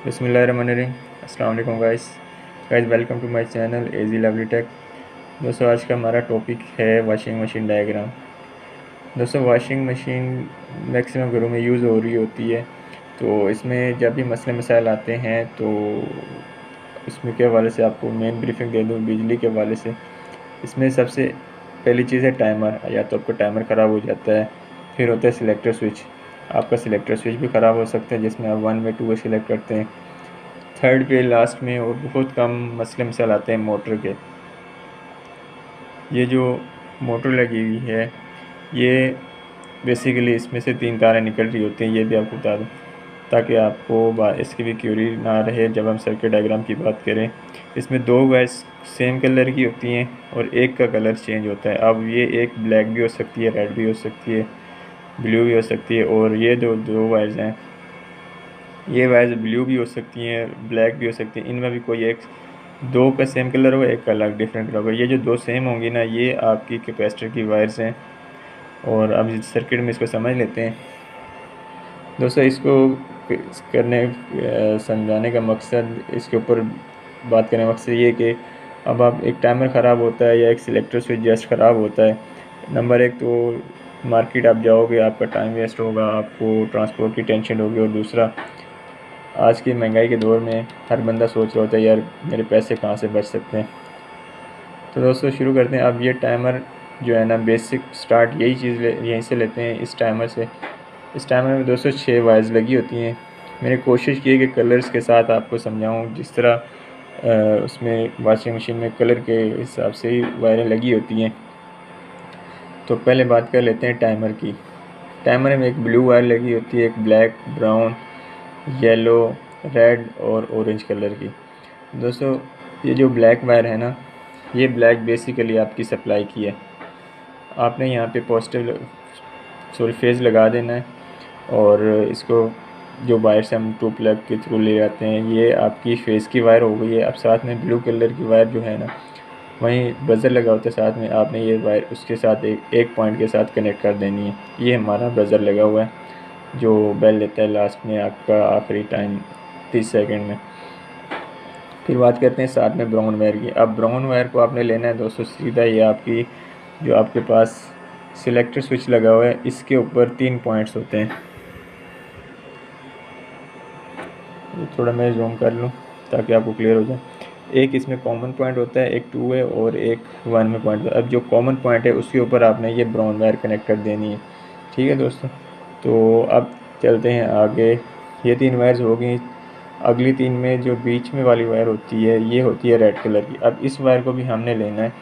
बिस्मिल्लाहिर्रहमानिर्रहीम। अस्सलाम वालेकुम guys welcome to my channel AG lovely tech. दोस्तों आज का हमारा टॉपिक है वॉशिंग मशीन डायग्राम। दोस्तों वाशिंग मशीन मैक्सिमम घरों में यूज़ हो रही होती है, तो इसमें जब भी मसले मसाइल आते हैं तो उसमें के हवाले से आपको मेन ब्रीफिंग दे दूँ बिजली के हवाले से। इसमें सबसे पहली चीज़ है टाइमर। या तो आपका टाइमर ख़राब हो जाता है, फिर होता है सिलेक्टर स्विच। आपका सिलेक्टर स्विच भी ख़राब हो सकता है जिसमें आप 1 वे 2 वे सिलेक्ट करते हैं। थर्ड पे लास्ट में और बहुत कम मसले मसाइल आते हैं मोटर के। ये जो मोटर लगी हुई है ये बेसिकली इसमें से 3 तारें निकल रही होती हैं, ये भी आपको बता दूँ ताकि आपको इसकी भी क्यूरी ना रहे जब हम सर्किट डायग्राम की बात करें। इसमें 2 वायर्स सेम कलर की होती हैं और एक का कलर चेंज होता है। अब ये एक ब्लैक भी हो सकती है, रेड भी हो सकती है, ब्लू भी हो सकती है। और ये दो वायर्स हैं, ये वायर्स ब्लू भी हो सकती हैं, ब्लैक भी हो सकती हैं। इनमें भी कोई एक दो का सेम कलर होगा, एक का अलग डिफरेंट कलर होगा। ये जो दो सेम होंगी ना, ये आपकी कैपेसिटर की वायर्स हैं। और अब इस सर्किट में इसको समझ लेते हैं। दोस्तों इसको समझाने का मकसद, इसके ऊपर बात करने का मकसद ये कि अब आप एक टाइमर ख़राब होता है या एक सिलेक्टर स्विच जस्ट ख़राब होता है, नंबर एक तो मार्केट आप जाओगे, आपका टाइम वेस्ट होगा, आपको ट्रांसपोर्ट की टेंशन होगी। और दूसरा, आज की महंगाई के दौर में हर बंदा सोच रहा होता है यार मेरे पैसे कहाँ से बच सकते हैं। तो दोस्तों शुरू करते हैं। अब ये टाइमर जो है ना, बेसिक स्टार्ट यही चीज़ यहीं से लेते हैं, इस टाइमर से। इस टाइमर में दोस्तों 6 वायर्स लगी होती हैं। मैंने कोशिश की है कि कलर्स के साथ आपको समझाऊं, जिस तरह उसमें वॉशिंग मशीन में कलर के हिसाब से ही वायरें लगी होती हैं। तो पहले बात कर लेते हैं टाइमर की। टाइमर में एक ब्लू वायर लगी होती है, एक ब्लैक, ब्राउन, येलो, रेड और ऑरेंज कलर की। दोस्तों ये जो ब्लैक वायर है ना, ये ब्लैक बेसिकली आपकी सप्लाई की है। आपने यहाँ पे पॉजिटिव फेज लगा देना है। और इसको जो वायर से हम टू प्लग के थ्रू ले जाते हैं, ये आपकी फेस की वायर हो गई है। अब साथ में ब्लू कलर की वायर जो है ना, वहीं बज़र लगा होता है साथ में, आपने ये वायर उसके साथ एक पॉइंट के साथ कनेक्ट कर देनी है। ये हमारा बज़र लगा हुआ है जो बेल देता है लास्ट में आपका आखिरी टाइम 30 सेकंड में। फिर बात करते हैं साथ में ब्राउन वायर की। अब ब्राउन वायर को आपने लेना है दोस्तों सीधा, ये आपकी जो आपके पास सिलेक्टर स्विच लगा हुआ है, इसके ऊपर 3 पॉइंट्स होते हैं। थोड़ा मैं जूम कर लूँ ताकि आपको क्लियर हो जाए। एक इसमें कॉमन पॉइंट होता है, एक 2 वे और एक 1 में पॉइंट। अब जो कॉमन पॉइंट है उसके ऊपर आपने ये ब्राउन वायर कनेक्ट कर देनी है। ठीक है दोस्तों, तो अब चलते हैं आगे। ये 3 वायर्स हो गई। अगली 3 में जो बीच में वाली वायर होती है, ये होती है रेड कलर की। अब इस वायर को भी हमने लेना है।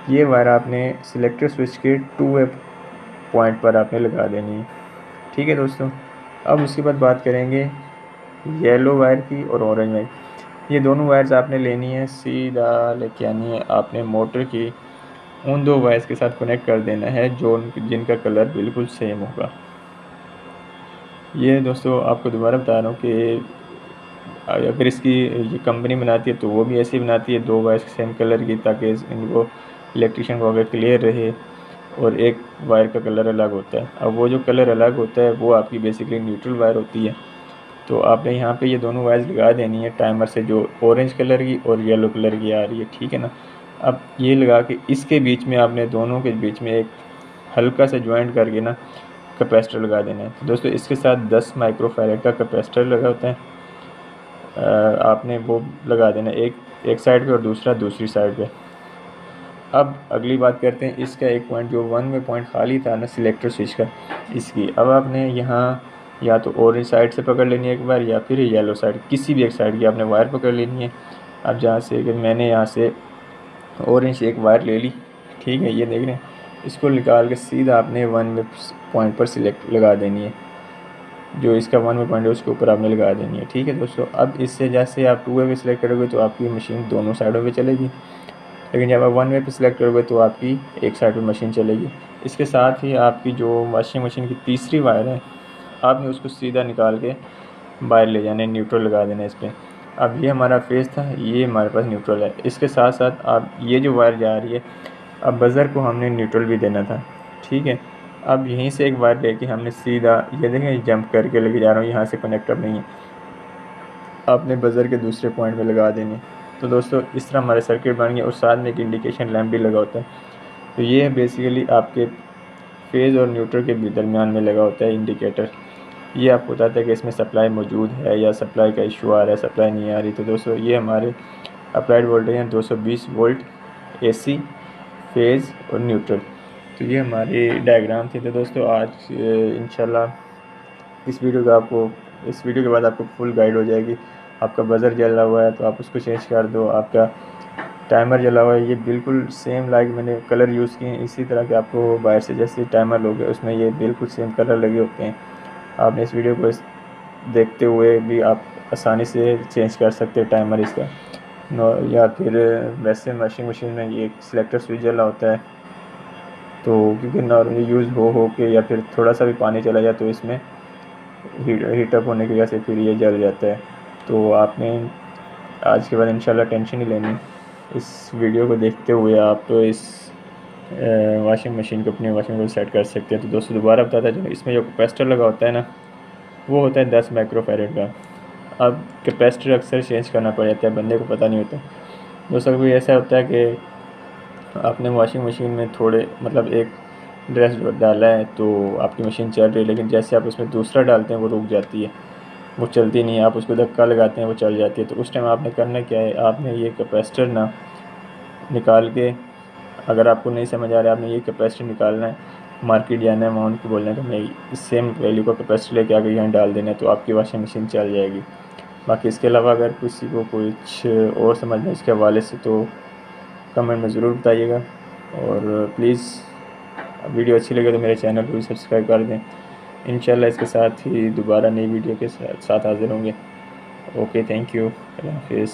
ये वायर आपने सिलेक्टर स्विच के 2 वे पॉइंट पर आपने लगा देनी है। ठीक है दोस्तों, अब उसके बाद बात करेंगे येलो वायर की और ऑरेंज वायर। ये दोनों वायर्स आपने लेनी है, सीधा लेके आनी है आपने मोटर की उन 2 वायर्स के साथ कनेक्ट कर देना है जो जिनका कलर बिल्कुल सेम होगा। ये दोस्तों आपको दोबारा बता रहा हूँ कि अगर इसकी ये कंपनी बनाती है तो वो भी ऐसी बनाती है, 2 वायर्स सेम कलर की, ताकि इनको इलेक्ट्रिशियन को अगर क्लियर रहे। और एक वायर का कलर अलग होता है। अब वो जो कलर अलग होता है वो आपकी बेसिकली न्यूट्रल वायर होती है। तो आपने यहाँ पे ये दोनों वायर्स लगा देनी है टाइमर से, जो ऑरेंज कलर की और येलो कलर की आ रही है। ठीक है ना, अब ये लगा के इसके बीच में आपने दोनों के बीच में एक हल्का सा ज्वाइंट करके ना कैपेसिटर लगा देना है। तो दोस्तों इसके साथ 10 माइक्रोफैरेड का कैपेसिटर लगा होता है, आपने वो लगा देना एक साइड पे और दूसरा दूसरी साइड पे। अब अगली बात करते हैं इसका एक पॉइंट, जो 1 में पॉइंट खाली था ना सिलेक्टर स्विच का, इसकी अब आपने यहाँ या तो ऑरेंज साइड से पकड़ लेनी है एक बार, या फिर येलो साइड, किसी भी एक साइड की आपने वायर पकड़ लेनी है। अब जहाँ से कि मैंने यहाँ से ऑरेंज एक वायर ले ली, ठीक है, ये देख रहे हैं, इसको निकाल के सीधा आपने 1 में पॉइंट पर सिलेक्ट लगा देनी है। जो इसका 1 में पॉइंट है उसके ऊपर आपने लगा देनी है। ठीक है दोस्तों, अब इससे जैसे आप 2 वे पे सिलेक्ट करोगे तो आपकी मशीन दोनों साइडों पे चलेगी, लेकिन जब आप 1 वे पे सिलेक्ट करोगे तो आपकी एक साइड पे मशीन चलेगी। इसके साथ ही आपकी जो वॉशिंग मशीन की तीसरी वायर है, आपने उसको सीधा निकाल के बाहर ले जाना है, न्यूट्रल लगा देना है इस पर। अब ये हमारा फेस था, ये हमारे पास न्यूट्रल है। इसके साथ साथ आप ये जो वायर जा रही है, अब बज़र को हमने न्यूट्रल भी देना था। ठीक है, अब यहीं से एक वायर लेके हमने सीधा, ये देखें, जंप करके लेके जा रहा हूँ, यहाँ से कनेक्ट अब नहीं है, आपने बज़र के दूसरे पॉइंट पे लगा देनी है। तो दोस्तों इस तरह हमारे सर्किट बन गया और साथ में एक इंडिकेशन लैंप भी लगा होता है। तो ये है बेसिकली आपके फेज़ और न्यूट्रल के दरमियान में लगा होता है इंडिकेटर। ये आपको बताता है कि इसमें सप्लाई मौजूद है या सप्लाई का इशू आ रहा है, सप्लाई नहीं आ रही। तो दोस्तों ये हमारे अप्लाइड वोल्टेज हैं 220 वोल्ट AC फेज़ और न्यूट्रल। तो ये हमारी डायग्राम थी। तो दोस्तों आज इंशाल्लाह इस वीडियो के बाद आपको फुल गाइड हो जाएगी। आपका बज़र जला हुआ है तो आप उसको चेंज कर दो, आपका टाइमर जला हुआ है, ये बिल्कुल सेम लाइक मैंने कलर यूज़ किए हैं इसी तरह के आपको बाहर से जैसे टाइमर लोगे उसमें ये बिल्कुल सेम कलर लगे होते हैं। आपने इस वीडियो को देखते हुए भी आप आसानी से चेंज कर सकते हैं टाइमर इसका। या फिर वैसे वॉशिंग मशीन में ये सिलेक्टर स्विच जला होता है, तो क्योंकि नॉर्मली यूज़ हो के या फिर थोड़ा सा भी पानी चला जाए तो इसमें हीटअप होने की वजह से फिर ये जल जाता है। तो आपने आज के बाद इंशाल्लाह टेंशन नहीं लेनी। इस वीडियो को देखते हुए आप तो इस वॉशिंग मशीन को अपनी वॉशिंग को सेट कर सकते हैं। तो दोस्तों दोबारा बताता है, इसमें जो कैपेसिटर लगा होता है ना, वो होता है 10 माइक्रोफैरेड का। अब कैपेसिटर अक्सर चेंज करना पड़ जाता है, बंदे को पता नहीं होता। दोस्तों कभी ऐसा होता है कि आपने वॉशिंग मशीन में थोड़े मतलब एक ड्रेस डाला है तो आपकी मशीन चल रही है, लेकिन जैसे आप उसमें दूसरा डालते हैं वो रुक जाती है, वो चलती नहीं है। आप उसको धक्का लगाते हैं वो चल जाती है। तो उस टाइम आपने करना क्या है, आपने ये कैपेसिटर ना निकाल के, अगर आपको नहीं समझ आ रहा है, आपने ये कैपेसिटर निकालना है, मार्केट जाना है, वहाँ उनको बोलना है कि मैं इस सेम वैल्यू का कैपेसिटर लेके आके यहाँ डाल देना है, तो आपकी वॉशिंग मशीन चल जाएगी। बाकी इसके अलावा अगर किसी को कुछ और समझना है इसके हवाले से तो कमेंट में ज़रूर बताइएगा। और प्लीज़ वीडियो अच्छी लगे तो मेरे चैनल को भी सब्सक्राइब कर दें। इंशाल्लाह इसके साथ ही दोबारा नई वीडियो के साथ हाज़िर होंगे। ओके, थैंक यू, अल्लाह हाफिज़।